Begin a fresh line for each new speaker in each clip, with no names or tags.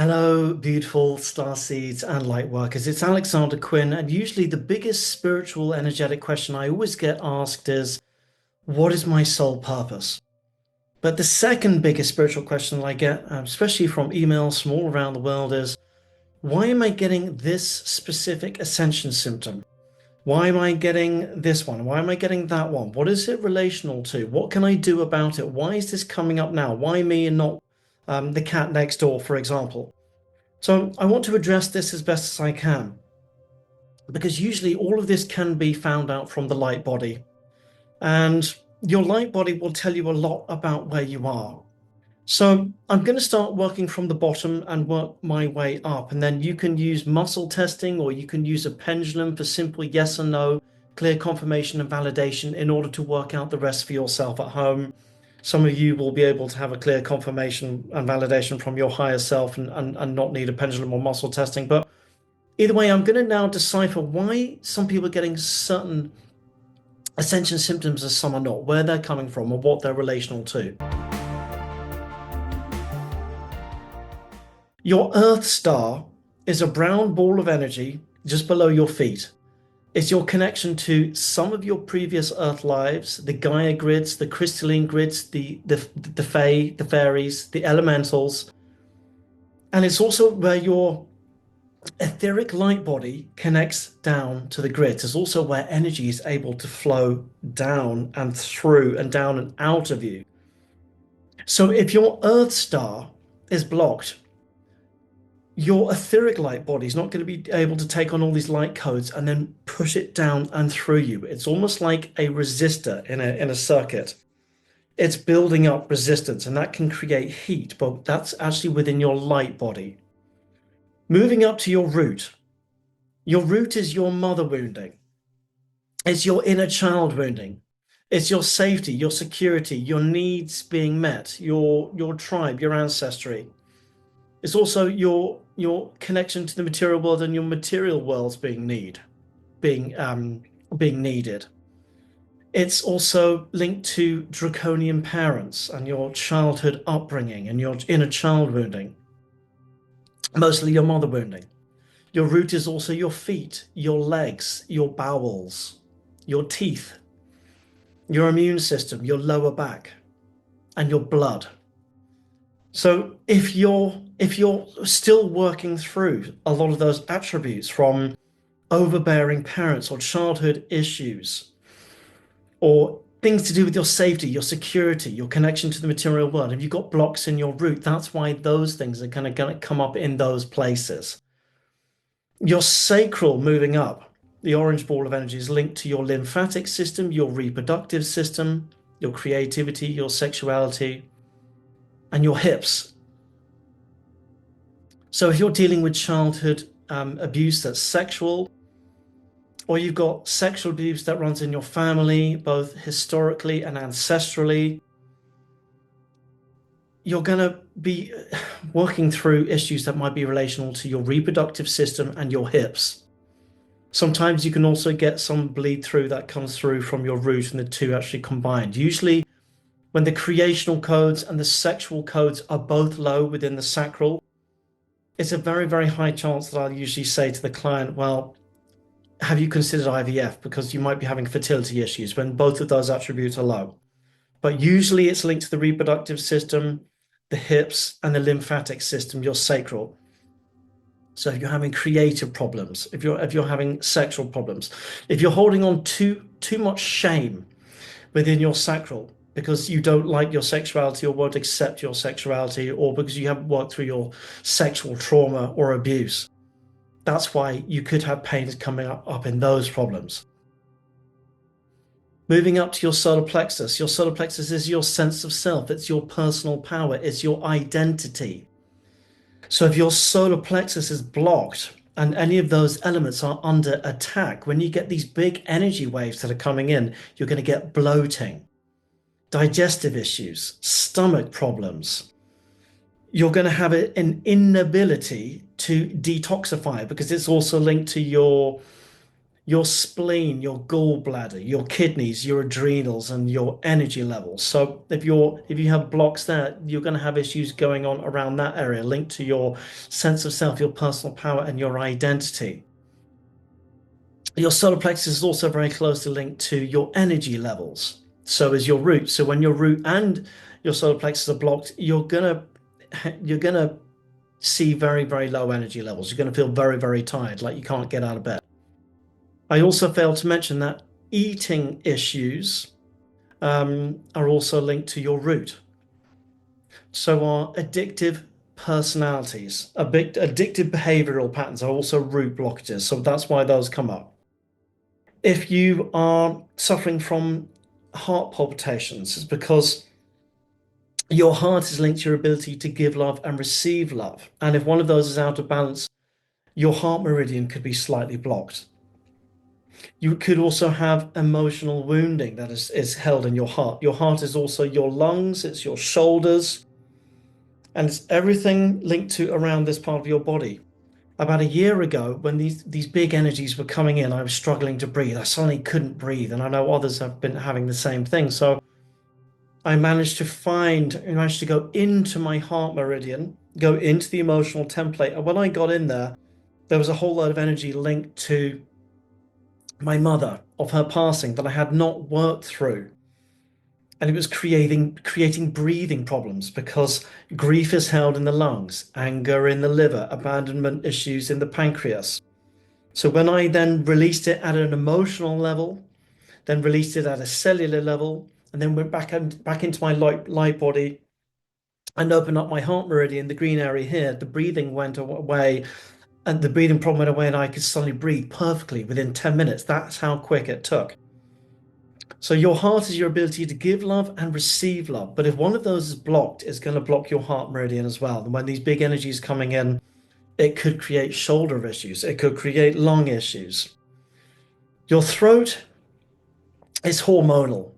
Hello, beautiful star seeds and light workers. It's Alexander Quinn, and usually the biggest spiritual, energetic question I always get asked is, what is my soul purpose? But the second biggest spiritual question I get, especially from emails from all around the world, is, why am I getting this specific ascension symptom? Why am I getting this one? Why am I getting that one? What is it relational to? What can I do about it? Why is this coming up now? Why me and not the cat next door, for example? So I want to address this as best as I can, because usually all of this can be found out from the light body. And your light body will tell you a lot about where you are. So I'm going to start working from the bottom and work my way up. And then you can use muscle testing, or you can use a pendulum for simple yes and no, clear confirmation and validation in order to work out the rest for yourself at home. Some of you will be able to have a clear confirmation and validation from your higher self and not need a pendulum or muscle testing. But either way, I'm going to now decipher why some people are getting certain ascension symptoms and some are not, where they're coming from, or what they're relational to. Your Earth star is a brown ball of energy just below your feet. It's your connection to some of your previous Earth lives, the Gaia grids, the crystalline grids, the Fae, the fairies, the elementals. And it's also where your etheric light body connects down to the grids. It's also where energy is able to flow down and through and down and out of you. So if your Earth star is blocked, your etheric light body is not going to be able to take on all these light codes and then push it down and through you. It's almost like a resistor in a circuit. It's building up resistance, and that can create heat, but that's actually within your light body. Moving up to your root. Your root is your mother wounding. It's your inner child wounding. It's your safety, your security, your needs being met, your tribe, your ancestry. It's also your connection to the material world and your material worlds being needed. It's also linked to draconian parents and your childhood upbringing and your inner child wounding, mostly your mother wounding. Your root is also your feet, your legs, your bowels, your teeth, your immune system, your lower back, and your blood. So if you're still working through a lot of those attributes from overbearing parents or childhood issues, or things to do with your safety, your security, your connection to the material world, if you've got blocks in your root, that's why those things are going to come up in those places. Your sacral moving up, the orange ball of energy, is linked to your lymphatic system, your reproductive system, your creativity, your sexuality, and your hips. So if you're dealing with childhood abuse that's sexual, or you've got sexual abuse that runs in your family, both historically and ancestrally, you're going to be working through issues that might be relational to your reproductive system and your hips. Sometimes you can also get some bleed through that comes through from your root, and the two actually combined. Usually when the creational codes and the sexual codes are both low within the sacral, it's a very, very high chance that I'll usually say to the client, well, have you considered IVF? Because you might be having fertility issues when both of those attributes are low. But usually it's linked to the reproductive system, the hips, and the lymphatic system, your sacral. So if you're having creative problems, if you're having sexual problems, if you're holding on too much shame within your sacral, because you don't like your sexuality or won't accept your sexuality, or because you haven't worked through your sexual trauma or abuse. That's why you could have pains coming up in those problems. Moving up to your solar plexus. Your solar plexus is your sense of self. It's your personal power. It's your identity. So if your solar plexus is blocked and any of those elements are under attack, when you get these big energy waves that are coming in, you're going to get bloating, digestive issues, stomach problems. You're going to have an inability to detoxify, because it's also linked to your your spleen, your gallbladder, your kidneys, your adrenals, and your energy levels. So if you have blocks there, you're going to have issues going on around that area, linked to your sense of self, your personal power, and your identity. Your solar plexus is also very closely linked to your energy levels. So is your root. So when your root and your solar plexus are blocked, you're gonna see very, very low energy levels. You're going to feel very, very tired, like you can't get out of bed. I also failed to mention that eating issues are also linked to your root. So are addictive personalities, addictive behavioral patterns are also root blockages. So that's why those come up. If you are suffering from heart palpitations, it's because your heart is linked to your ability to give love and receive love. And if one of those is out of balance, your heart meridian could be slightly blocked. You could also have emotional wounding that is held in your heart. Your heart is also your lungs, it's your shoulders, and it's everything linked to around this part of your body. About a year ago, when these big energies were coming in, I was struggling to breathe. I suddenly couldn't breathe, and I know others have been having the same thing. So I managed to go into my heart meridian, go into the emotional template. And when I got in there, there was a whole lot of energy linked to my mother, of her passing, that I had not worked through. And it was creating breathing problems because grief is held in the lungs, anger in the liver, abandonment issues in the pancreas. So when I then released it at an emotional level, then released it at a cellular level, and then went back into my light body and opened up my heart meridian, the green area here, the breathing went away, and the breathing problem went away, and I could suddenly breathe perfectly within 10 minutes. That's how quick it took. So your heart is your ability to give love and receive love. But if one of those is blocked, it's going to block your heart meridian as well. And when these big energies coming in, it could create shoulder issues. It could create lung issues. Your throat is hormonal.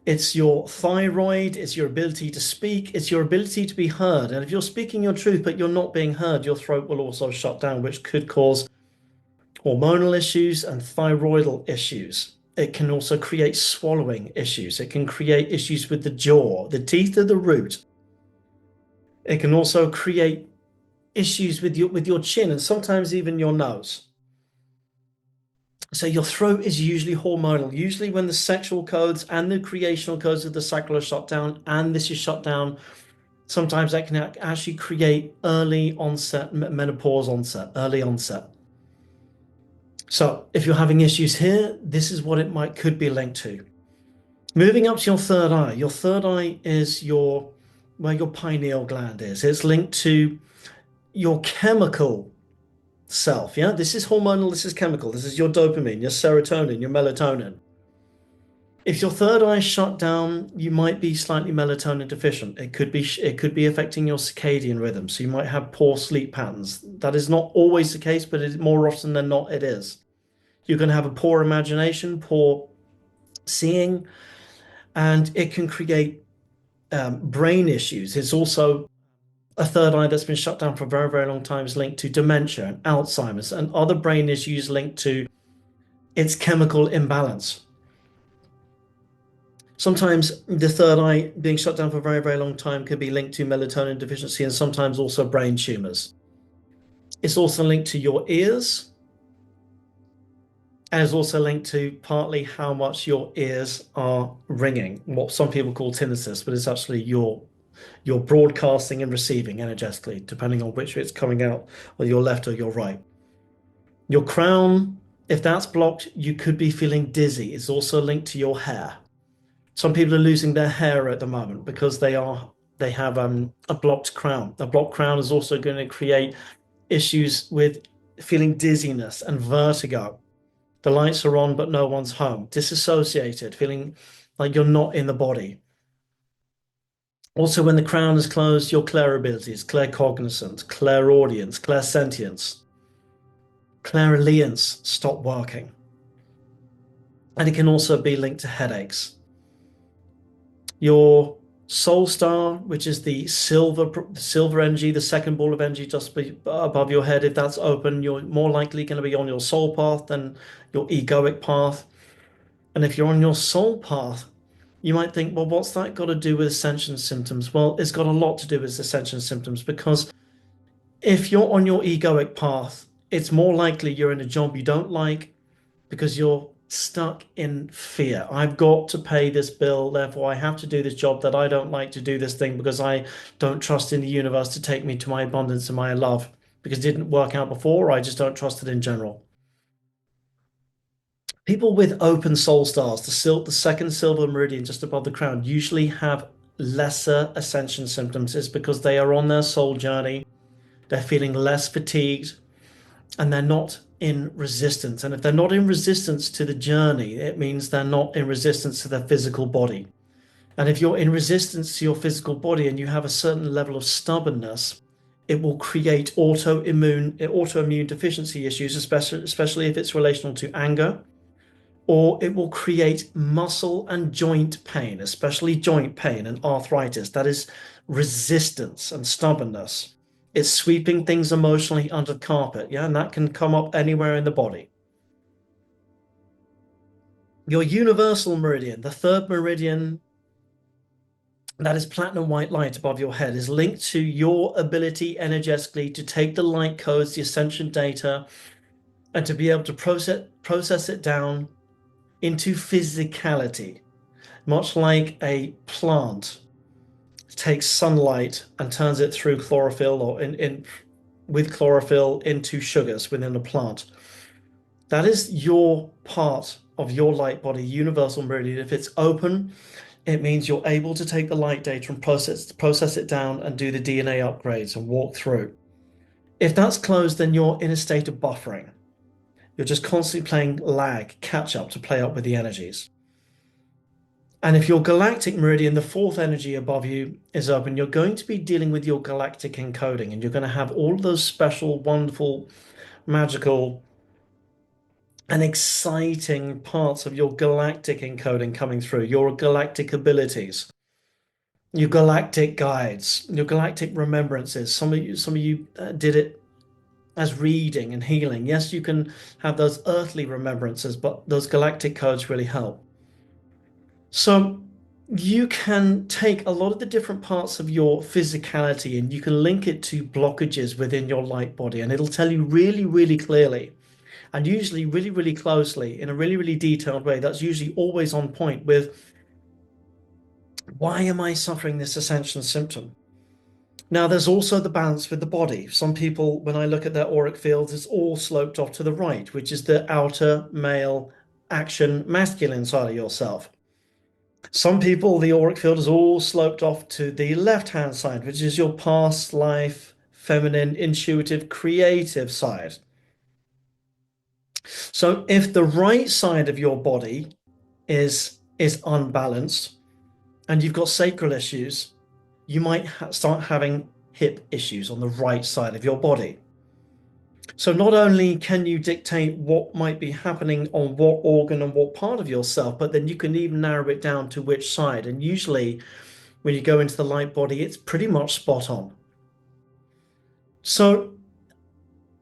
It's your thyroid, it's your ability to speak, it's your ability to be heard. And if you're speaking your truth, but you're not being heard, your throat will also shut down, which could cause hormonal issues and thyroidal issues. It can also create swallowing issues. It can create issues with the jaw, the teeth of the root. It can also create issues with your chin and sometimes even your nose. So your throat is usually hormonal. Usually when the sexual codes and the creational codes of the sacral are shut down and this is shut down, sometimes that can actually create early onset, menopause onset, early onset. So if you're having issues here, this is what could be linked to. Moving up to your third eye. Your third eye is where your pineal gland is. It's linked to your chemical self. Yeah, this is hormonal, this is chemical. This is your dopamine, your serotonin, your melatonin. If your third eye is shut down, you might be slightly melatonin deficient. It could be affecting your circadian rhythm. So you might have poor sleep patterns. That is not always the case, but more often than not, it is. You're going to have a poor imagination, poor seeing, and it can create brain issues. It's also a third eye that's been shut down for a very, very long time is linked to dementia and Alzheimer's and other brain issues linked to its chemical imbalance. Sometimes the third eye being shut down for a very, very long time could be linked to melatonin deficiency and sometimes also brain tumors. It's also linked to your ears, and it's also linked to partly how much your ears are ringing, what some people call tinnitus, but it's actually your broadcasting and receiving energetically, depending on which it's coming out, or your left or your right. Your crown, if that's blocked, you could be feeling dizzy. It's also linked to your hair. Some people are losing their hair at the moment because they have a blocked crown. A blocked crown is also going to create issues with feeling dizziness and vertigo. The lights are on, but no one's home. Disassociated, feeling like you're not in the body. Also, when the crown is closed, your clairabilities, claircognizance, clairaudience, clairsentience, clairalience stop working. And it can also be linked to headaches. Your Soul Star, which is the silver energy, the second ball of energy just above your head. If that's open, you're more likely going to be on your soul path than your egoic path. And if you're on your soul path, you might think, well, what's that got to do with ascension symptoms? Well, it's got a lot to do with ascension symptoms because if you're on your egoic path, it's more likely you're in a job you don't like because you're stuck in fear. I've got to pay this bill, therefore I have to do this job that I don't like to do this thing because I don't trust in the universe to take me to my abundance and my love because it didn't work out before, or I just don't trust it in general. People with open soul stars, the second silver meridian just above the crown, usually have lesser ascension symptoms. It's because they are on their soul journey, they're feeling less fatigued, and they're not in resistance. And if they're not in resistance to the journey, it means they're not in resistance to their physical body. And if you're in resistance to your physical body and you have a certain level of stubbornness, it will create autoimmune deficiency issues, especially if it's relational to anger, or it will create muscle and joint pain, especially joint pain and arthritis. That is resistance and stubbornness. It's sweeping things emotionally under the carpet, yeah, and that can come up anywhere in the body. Your universal meridian, the third meridian that is platinum white light above your head, is linked to your ability energetically to take the light codes, the ascension data, and to be able to process it down into physicality, much like a plant takes sunlight and turns it through chlorophyll or with chlorophyll into sugars within a plant. That is your part of your light body, universal meridian. If it's open, it means you're able to take the light data and process it down and do the DNA upgrades and walk through. If that's closed, then you're in a state of buffering. You're just constantly playing lag, catch up to play up with the energies. And if your galactic meridian, the fourth energy above you, is open, you're going to be dealing with your galactic encoding, and you're going to have all of those special, wonderful, magical, and exciting parts of your galactic encoding coming through, your galactic abilities, your galactic guides, your galactic remembrances. Some of you did it as reading and healing. Yes, you can have those earthly remembrances, but those galactic codes really help. So you can take a lot of the different parts of your physicality and you can link it to blockages within your light body, and it'll tell you really, really clearly and usually really, really closely in a really, really detailed way. That's usually always on point with why am I suffering this ascension symptom? Now, there's also the balance with the body. Some people, when I look at their auric fields, it's all sloped off to the right, which is the outer male action masculine side of yourself. Some people, the auric field is all sloped off to the left-hand side, which is your past life, feminine, intuitive, creative side. So if the right side of your body is unbalanced and you've got sacral issues, you might start having hip issues on the right side of your body. So not only can you dictate what might be happening on what organ and what part of yourself, but then you can even narrow it down to which side. And usually when you go into the light body, it's pretty much spot on. So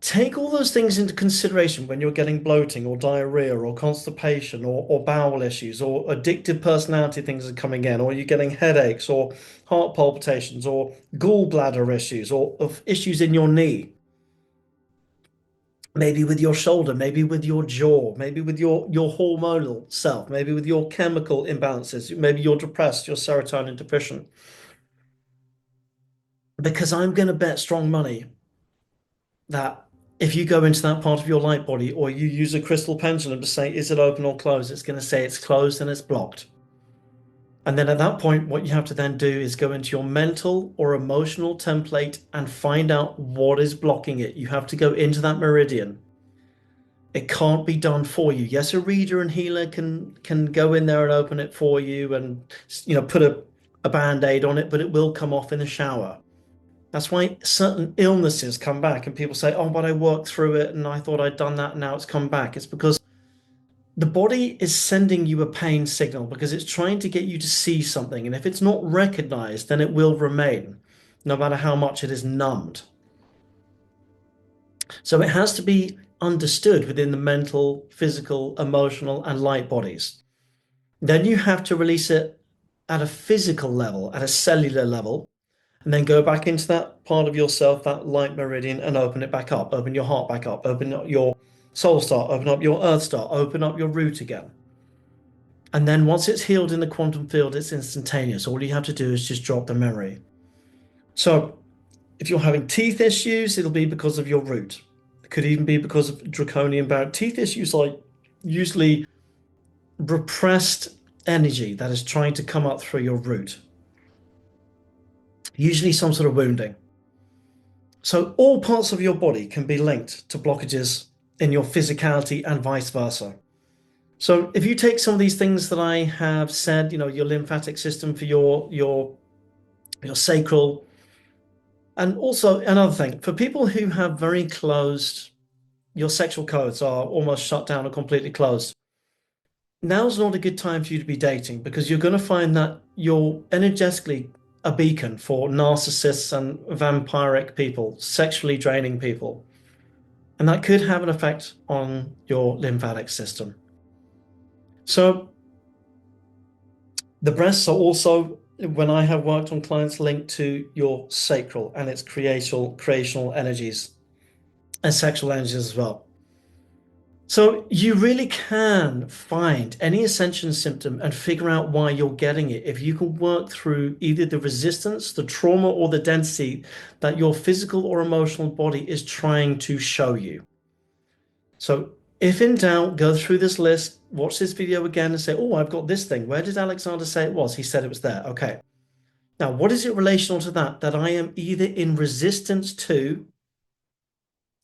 take all those things into consideration when you're getting bloating or diarrhea or constipation or bowel issues or addictive personality things are coming in, or you're getting headaches or heart palpitations or gallbladder issues or of issues in your knee, maybe with your shoulder, maybe with your jaw, maybe with your hormonal self, maybe with your chemical imbalances, maybe you're depressed, you're serotonin deficient. Because I'm going to bet strong money that if you go into that part of your light body or you use a crystal pendulum to say, is it open or closed? It's going to say it's closed and it's blocked. And then at that point, what you have to then do is go into your mental or emotional template and find out what is blocking it. You have to go into that meridian. It can't be done for you. Yes, a reader and healer can go in there and open it for you and put a band-aid on it, but it will come off in the shower. That's why certain illnesses come back and people say, oh, but I worked through it and I thought I'd done that and now it's come back. It's because The body is sending you a pain signal because it's trying to get you to see something. And if it's not recognized, then it will remain, no matter how much it is numbed. So it has to be understood within the mental, physical, emotional, and light bodies. Then you have to release it at a physical level, at a cellular level, and then go back into that part of yourself, that light meridian, and open it back up. Open your heart back up. Open up your soul star. Open up your earth star. Open up your root again. And then once it's healed in the quantum field, it's instantaneous. All you have to do is just drop the memory. So if you're having teeth issues, it'll be because of your root. It could even be because of draconian bound teeth issues, like usually repressed energy that is trying to come up through your root. Usually some sort of wounding. So all parts of your body can be linked to blockages in your physicality and vice versa. So if you take some of these things that I have said, your lymphatic system for your sacral, and also another thing, for people who have very closed, your sexual codes are almost shut down or completely closed. Now's not a good time for you to be dating because you're going to find that you're energetically a beacon for narcissists and vampiric people, sexually draining people. And that could have an effect on your lymphatic system. So the breasts are also, when I have worked on clients, linked to your sacral and its creational energies and sexual energies as well. So you really can find any ascension symptom and figure out why you're getting it if you can work through either the resistance, the trauma, or the density that your physical or emotional body is trying to show you. So if in doubt, go through this list, watch this video again and say, oh, I've got this thing. Where did Alexander say it was? He said it was there. Okay. Now, what is it relational to that I am either in resistance to,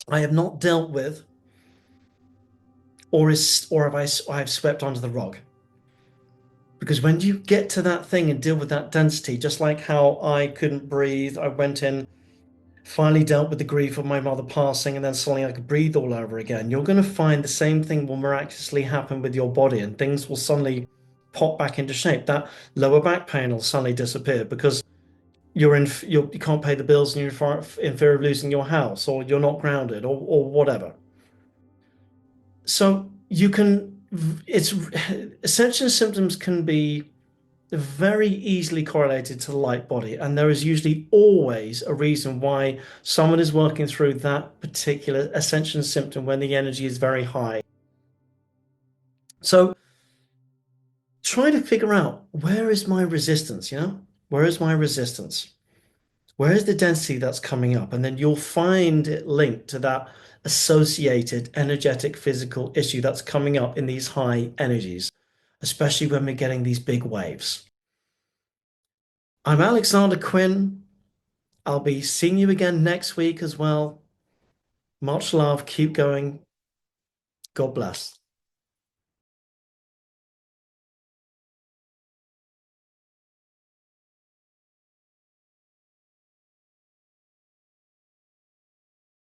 I have not dealt with, or I've swept under the rug? Because when you get to that thing and deal with that density, just like how I couldn't breathe, I went in, finally dealt with the grief of my mother passing, and then suddenly I could breathe all over again. You're going to find the same thing will miraculously happen with your body, and things will suddenly pop back into shape. That lower back pain will suddenly disappear because you can't pay the bills and you're in fear of losing your house, or you're not grounded, or whatever. So you can, it's ascension symptoms can be very easily correlated to the light body, and there is usually always a reason why someone is working through that particular ascension symptom when the energy is very high. So try to figure out, where is my resistance, Where is my resistance? Where is the density that's coming up? And then you'll find it linked to that associated energetic physical issue that's coming up in these high energies, especially when we're getting these big waves. I'm Alexander Quinn. I'll be seeing you again next week as well. Much love. Keep going. God bless.